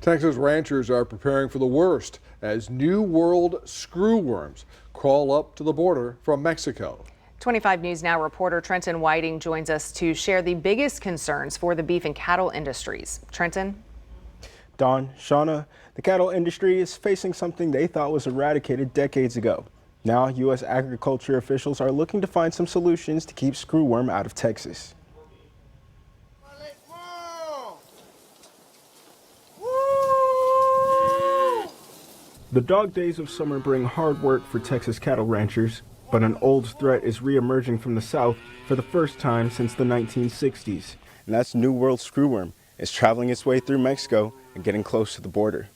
Texas ranchers are preparing for the worst as New World Screwworms crawl up to the border from Mexico. 25 News Now reporter Trenton Whiting joins us to share the biggest concerns for the beef and cattle industries. Trenton? Don, Shauna, the cattle industry is facing something they thought was eradicated decades ago. Now, U.S. agriculture officials are looking to find some solutions to keep screwworm out of Texas. The dog days of summer bring hard work for Texas cattle ranchers, but an old threat is re-emerging from the south for the first time since the 1960s. And that's New World Screwworm. It's traveling its way through Mexico and getting close to the border.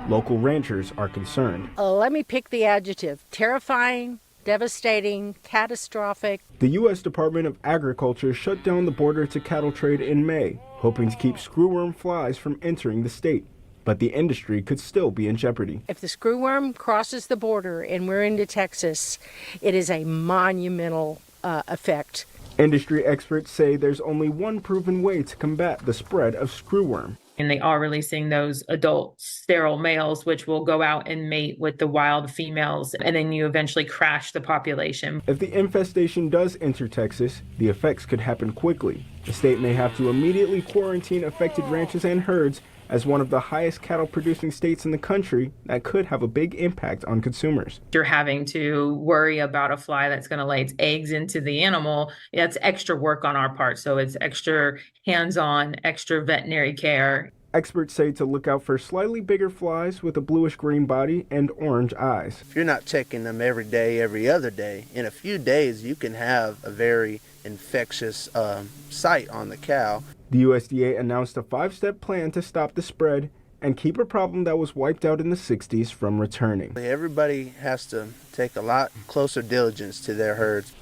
Local ranchers are concerned. Let me pick the adjective: terrifying, devastating, catastrophic. The U.S. Department of Agriculture shut down the border to cattle trade in May, hoping to keep screwworm flies from entering the state. But the industry could still be in jeopardy. If the screwworm crosses the border and we're into Texas, it is a monumental effect. Industry experts say there's only one proven way to combat the spread of screwworm. And they are releasing those adult sterile males, which will go out and mate with the wild females, and then you eventually crash the population. If the infestation does enter Texas, the effects could happen quickly. The state may have to immediately quarantine affected ranches and herds. As one of the highest cattle producing states in the country, that could have a big impact on consumers. You're having to worry about a fly that's going to lay its eggs into the animal. That's extra work on our part. So it's extra hands-on, extra veterinary care. Experts say to look out for slightly bigger flies with a bluish-green body and orange eyes. If you're not checking them every day, every other day, in a few days you can have a very infectious site on the cow. The USDA announced a 5-step plan to stop the spread and keep a problem that was wiped out in the 60s from returning. Everybody has to take a lot closer diligence to their herds.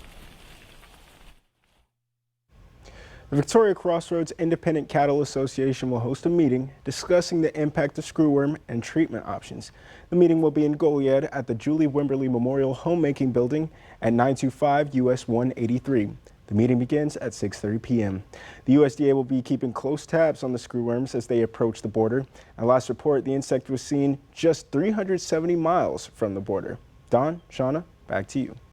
The Victoria Crossroads Independent Cattle Association will host a meeting discussing the impact of screwworm and treatment options. The meeting will be in Goliad at the Julie Wimberly Memorial Homemaking Building at 925 US 183. The meeting begins at 6:30 p.m. The USDA will be keeping close tabs on the screwworms as they approach the border. At last report, the insect was seen just 370 miles from the border. Don, Shauna, back to you.